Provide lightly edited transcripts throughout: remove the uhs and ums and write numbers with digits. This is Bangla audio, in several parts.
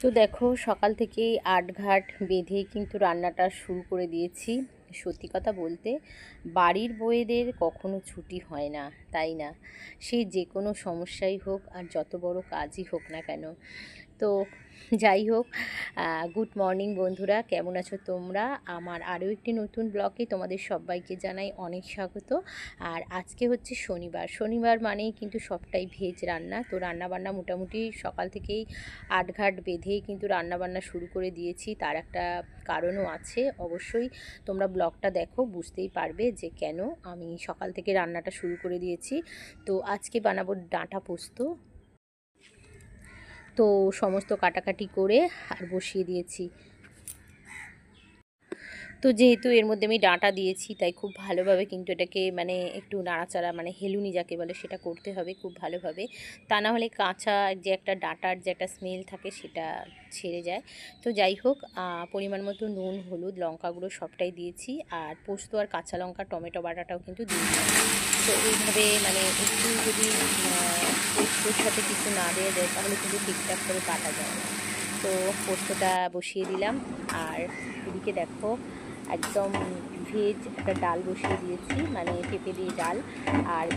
তো দেখো সকাল থেকেই আটঘাট বেঁধে কিন্তু রান্নাটা শুরু করে দিয়েছি। সত্যি কথা বলতে বাড়ির বউয়েদের কখনো ছুটি হয় না, তাই না? সে যে কোনো সমস্যাই হোক আর যত বড় কাজই হোক না কেন। তো যাই হোক, গুড মর্নিং বন্ধুরা, কেমন আছো তোমরা? আমার আরও একটি নতুন ব্লগে তোমাদের সবাইকে জানাই অনেক স্বাগত। আর আজকে হচ্ছে শনিবার, শনিবার মানেই কিন্তু সবটাই ভেজ রান্না। তো রান্নাবান্না মোটামুটি সকাল থেকেই আটঘাট বেঁধেই কিন্তু রান্নাবান্না শুরু করে দিয়েছি। তার একটা কারণও আছে, অবশ্যই তোমরা ব্লগটা দেখো বুঝতেই পারবে যে কেন আমি সকাল থেকে রান্নাটা শুরু করে দিয়েছি। তো আজকে বানাবো ডাঁটা পোস্ত। তো সমস্ত কাটাকাটি করে আর বসিয়ে দিয়েছি। তো যেহেতু এর মধ্যে আমি ডাঁটা দিয়েছি তাই খুব ভালোভাবে কিন্তু এটাকে মানে একটু নাড়াচাড়া মানে হেলুনি যাকে বলে সেটা করতে হবে খুব ভালোভাবে, তা না হলে কাঁচা যে একটা ডাঁটার যে একটা স্মেল থাকে সেটা ছেড়ে যায়। তো যাই হোক, পরিমাণ মতো নুন, হলুদ, লঙ্কা গুঁড়ো সবটাই দিয়েছি, আর পোস্ত আর কাঁচা লঙ্কা টমেটো বাটাটাও কিন্তু দিয়েছি। তো এইভাবে মানে একটু যদি পোস্তর সাথে কিছু না দেওয়া যায় তাহলে কিন্তু ঠিকঠাক করে বাটা যায় না। তো পোস্তটা বসিয়ে দিলাম, আর এদিকে দেখো একদম ভেজ একটা ডাল বসিয়ে দিয়েছি, মানে পেঁপে দিয়ে ডাল। আর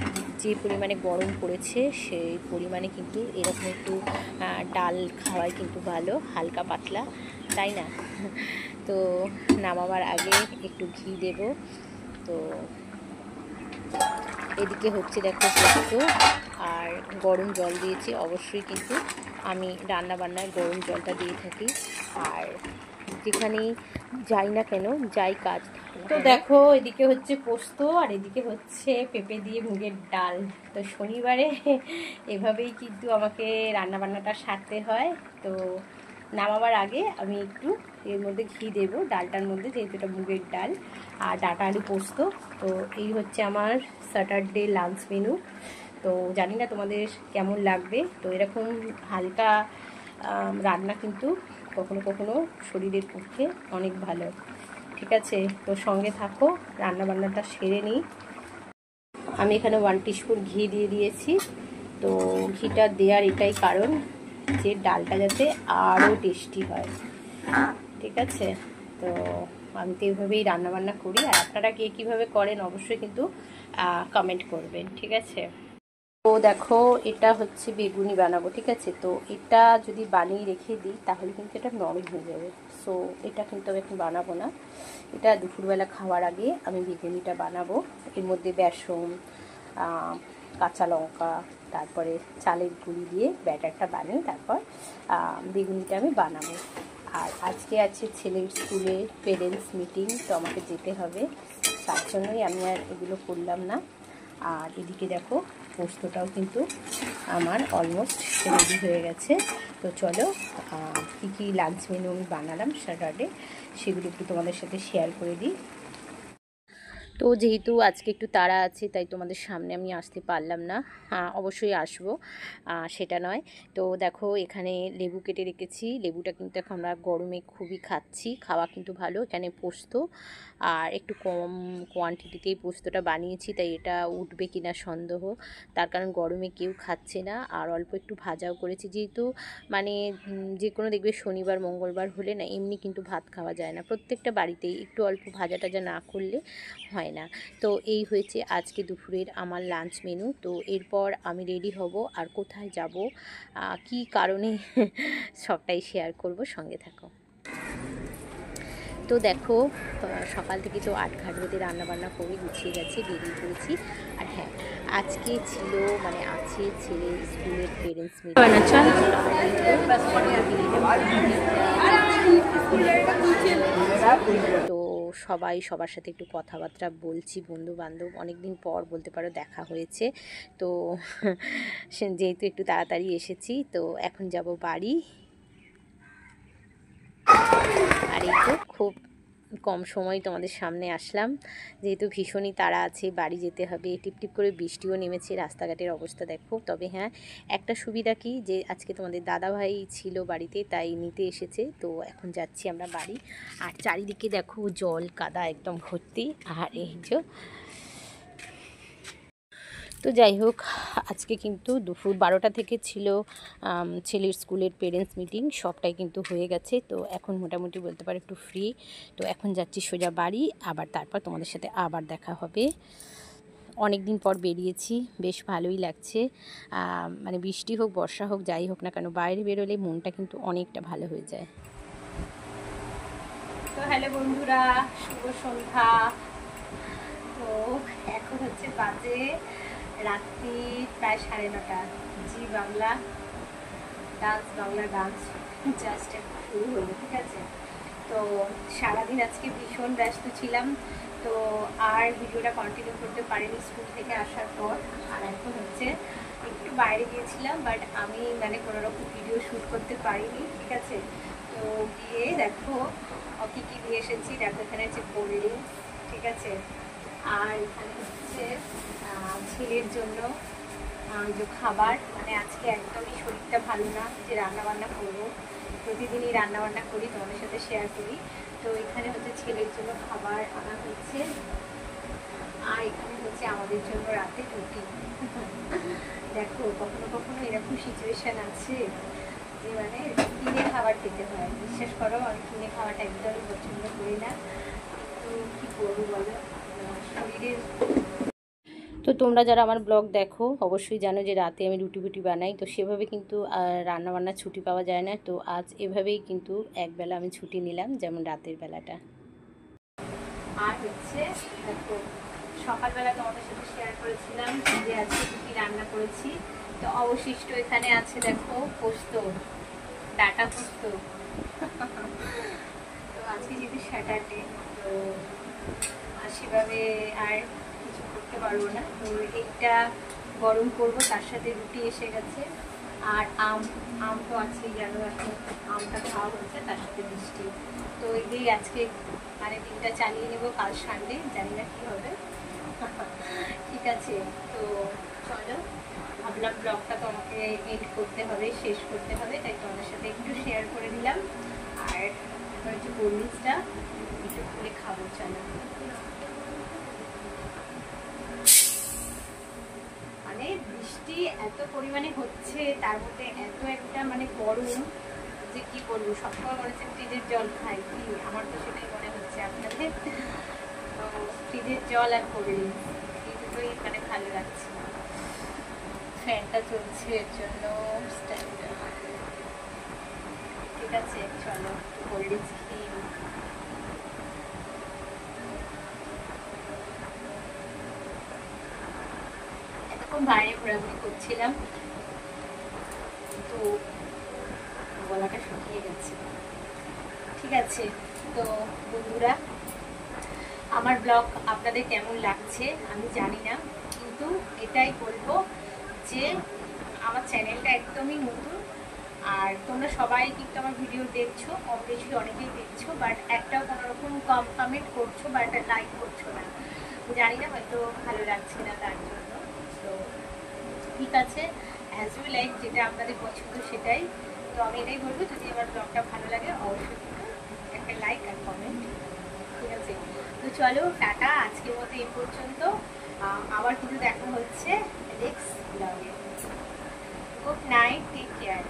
যে পরিমাণে গরম পড়েছে সেই পরিমাণে কিন্তু এরকম একটু ডাল খাওয়াই কিন্তু ভালো, হালকা পাতলা, তাই না? তো নামাবার আগে একটু ঘি দেব। তো এদিকে হচ্ছে দেখো পোস্ত, আর গরম জল দিয়েছি। অবশ্যই কিন্তু আমি রান্নাবান্নায় গরম জলটা দিয়ে থাকি, আর যেখানেই যাই না কেন, যাই কাজ থাকে না। তো দেখো এদিকে হচ্ছে পোস্ত আর এদিকে হচ্ছে পেঁপে দিয়ে মুগের ডাল। তো শনিবারে এভাবেই কিন্তু আমাকে রান্নাবান্নাটা সারতে হয়। তো নামাবার আগে আমি একটু এর মধ্যে ঘি দেবো ডালটার মধ্যে, যেহেতু এটা মুগের ডাল আর ডাঁটা আলু পোস্ত। তো এই হচ্ছে আমার স্যাটারডে লাঞ্চ মেনু। তো জানি না তোমাদের কেমন লাগবে। তো এরকম হালকা রান্না কিন্তু কখনো কখনো শরীরের পক্ষে অনেক ভালো, ঠিক আছে? তো সঙ্গে থাকো, রান্নাবান্নাটা সেরে নিই। আমি এখানে 1 টিস্পুন ঘি দিয়ে দিয়েছি। তো ঘিটা দেওয়ার এটাই কারণ যে ডালটা যাতে আরও টেস্টি হয়, ঠিক আছে? তো আমি তো এইভাবেই রান্নাবান্না করি, আর আপনারা কে কীভাবে করেন অবশ্যই কিন্তু কমেন্ট করবেন, ঠিক আছে? তো দেখো এটা হচ্ছে বেগুনি বানাবো, ঠিক আছে? তো এটা যদি বানিয়ে রেখে দিই তাহলে কিন্তু এটা নরম হয়ে যাবে। সো এটা কিন্তু আমি এখন বানাবো না, এটা দুপুরবেলা খাওয়ার আগে আমি বেগুনিটা বানাবো। এর মধ্যে বেসন, কাঁচা লঙ্কা, তারপরে চালের গুঁড়ি দিয়ে ব্যাটারটা বানিয়ে তারপর বেগুনিটা আমি বানাবো। আর আজকে আছে ছেলের স্কুলে পেরেন্টস মিটিং, তো আমাকে যেতে হবে, তার জন্যই আমি আর এগুলো করলাম না। আর এদিকে দেখো পোস্তটাও কিন্তু আমার অলমোস্ট রেডি হয়ে গেছে। তো চলো কী কী লাঞ্চ মেনু আমি বানালাম স্যাটারডে সেগুলো একটু তোমাদের সাথে শেয়ার করে দিই। তো যেহেতু আজকে একটু তাড়া আছে তাই তোমাদের সামনে আমি আসতে পারলাম না। অবশ্যই আসবো, সেটা নয়। তো দেখো এখানে লেবু কেটে রেখেছি, লেবুটা কিন্তু এখন আমরা গরমে খুবই খাচ্ছি, খাওয়া কিন্তু ভালো। এখানে পোস্ত আর একটু কম কোয়ান্টিটিতেই পোস্তটা বানিয়েছি, তাই এটা উঠবে কিনা সন্দেহ, তার কারণ গরমে কেউ খাচ্ছে না। আর অল্প একটু ভাজাও করেছি, যেহেতু মানে যে কোনো দেখবে শনিবার মঙ্গলবার হলে না এমনি কিন্তু ভাত খাওয়া যায় না, প্রত্যেকটা বাড়িতেই একটু অল্প ভাজা টাজা না করলে হয় না। তো এই হয়েছে আজকে দুপুরের আমার লাঞ্চ মেনু। তো এরপর আমি রেডি হব, আর কোথায় যাব কি কারণে সবটাই শেয়ার করব, সঙ্গে থাকো। তো দেখো সকাল থেকে তো আটঘাট বেঁধে রান্নাবান্না করে গুছিয়ে গেছে, বেরিয়ে পড়েছি। আর হ্যাঁ, আজকে ছিল মানে আছে ছেলের স্কুলের পেরেন্টস মিটিং। তো সবাই সবার সাথে একটু কথাবার্তা বলছি, বন্ধু বান্ধব অনেক দিন পর বলতে পারো দেখা হয়েছে। তো যেহেতু একটু তাড়াতাড়ি এসেছি, তো এখন যাব বাড়ি। আর এই তো খুব কম সময় তোমাদের সামনে আসলাম, যেহেতু ভীষণই তাড়া আছে, বাড়ি যেতে হবে। টিপটিপ করে বৃষ্টিও নেমেছে, রাস্তাঘাটের অবস্থা দেখো। তবে হ্যাঁ, একটা সুবিধা কি যে আজকে তোমাদের দাদাভাই ছিল বাড়িতে, তাই নিতে এসেছে। তো এখন যাচ্ছি আমরা বাড়ি। আর চারিদিকে দেখো জল কাদা একদম ভর্তি। আর এই যে তো যাই হোক, আজকে কিন্তু দুপুর 12টা থেকে ছিল ছেলের স্কুলের পেরেন্টস মিটিং, সবটাই কিন্তু হয়ে গেছে। তো এখন মোটামুটি বলতে পারো একটু ফ্রি। তো এখন যাচ্ছি সোজা বাড়ি, আবার তারপর তোমাদের সাথে আবার দেখা হবে। অনেক দিন পর বেরিয়েছি, বেশ ভালোই লাগছে। মানে বৃষ্টি হোক বর্ষা হোক যাই হোক না কেন, বাইরে বেরোলে মনটা কিন্তু অনেকটা ভালো হয়ে যায়। তো হ্যালো বন্ধুরা, শুভ সন্ধ্যা। তো এখন হচ্ছে বাজে রাত্রি প্রায় 9:30। Zee Bangla dance, Bangla dance just শুরু হলো, ঠিক আছে। তো সারাদিন আজকে ভীষণ ব্যস্ত ছিলাম, তো আর ভিডিওটা কন্টিনিউ করতে পারিনি স্কুল থেকে আসার পর। আর এখন হচ্ছে একটু বাইরে গিয়েছিলাম, বাট আমি মানে কোনোরকম ভিডিও শ্যুট করতে পারিনি, ঠিক আছে। তো গিয়ে দেখো কী কী দিয়ে এসেছি, দেখো এখানে হচ্ছে কোল্ড ড্রিঙ্কস, ঠিক আছে। আর এখানে হচ্ছে ছেলের জন্য যে খাবার, মানে আজকে একদমই শরীরটা ভালো না, যে রান্নাবান্না করবো, প্রতিদিনই রান্নাবান্না করি, তোমাদের সাথে শেয়ার করি। তো এখানে হচ্ছে ছেলের জন্য খাবার আনা হচ্ছে, আর এখানে হচ্ছে আমাদের জন্য রাতে রুটি। দেখো কখনো কখনো এরকম সিচুয়েশান আছে যে মানে কিনে খাবার খেতে হয়। বিশ্বাস করো, আমি কিনে খাওয়াটা একদমই পছন্দ করি না, কিন্তু কী করবো বলো, শরীরের। তো তোমরা যারা আমার ব্লগ দেখো অবশ্যই জানো যে রাতে আমি রুটি বুটি বানাই, তো সেভাবে কিন্তু রান্নাবান্নার ছুটি পাওয়া যায় না। তো আজ এভাবেই কিন্তু একবেলা আমি ছুটি নিলাম, যেমন রাতের বেলাটা। আর হচ্ছে দেখো সকালবেলা তোমাদের সাথে শেয়ার করেছিলাম যে আজকে কী রান্না করেছি। তো অবশিষ্ট এখানে আছে দেখো পোস্ত, ডাটা পোস্ত। তো আজকে যেহেতু স্যাটারডে, তো সেভাবে আর কিছু করতে পারবো না। তো এইটা গরম করবো, তার সাথে রুটি এসে গেছে। আর আম তো আছেই, জানো এখন আমটা খাওয়া হচ্ছে, তার সাথে মিষ্টি। তো এই দিয়েই আজকে মানে দিনটা চালিয়ে নেবো, কাল সানডে, জানি না কী হবে। ঠিক আছে, তো চলো, ভাবলাম ব্লগটা তোমাকে এড করতে হবে, শেষ করতে হবে, তাই তোমাদের সাথে একটু শেয়ার করে দিলাম। আর এখন হচ্ছে কোল্ড ড্রিঙ্কসটা একটু খুলে খাবো, চলো। মানে বৃষ্টি এত পরিমাণে হচ্ছে, তার মধ্যে এত একটা মানে গরম যে কি বলবো, সবসময় মনে হচ্ছে ফ্রিজের জল খাই, কি আমার তো সেটাই মনে হচ্ছে। আপনাদের ফ্রিজের জল আর কোল্ড ড্রিঙ্কস এই দুটোই মানে ভালো লাগছে। ফ্যানটা চলছে এর জন্য, ঠিক আছে। চলো কোল্ড ড্রিঙ্কস খেয়ে এতক্ষণ বাইরে ঘোরাঘুরি করছিলাম, তো গলাটা শুকিয়ে গেছে, ঠিক আছে। তো বন্ধুরা, আমার ব্লগ আপনাদের কেমন লাগছে আমি জানি না, কিন্তু এটাই বলবো যে আমার চ্যানেলটা একদমই নতুন, আর তোমরা সবাই কিন্তু আমার ভিডিও দেখছো, কম বেশি অনেকেই দেখছো, বাট একটাও কোনোরকম কমেন্ট করছো বা একটা লাইক করছো না, জানি না, হয়তো ভালো লাগছে না তার জন্য। তো ঠিক আছে, অ্যাজ ইউ লাইক, যেটা আপনাদের পছন্দ সেটাই। তো আমি এটাই বলবো, যদি আমার ব্লগটা ভালো লাগে অবশ্যই কিন্তু একটা লাইক আর কমেন্ট, ঠিক আছে। তো চলো টাটা, আজকের মতো এই পর্যন্ত। আবার কিন্তু দেখা হচ্ছে নেক্সট ব্লগে। Good night, take care.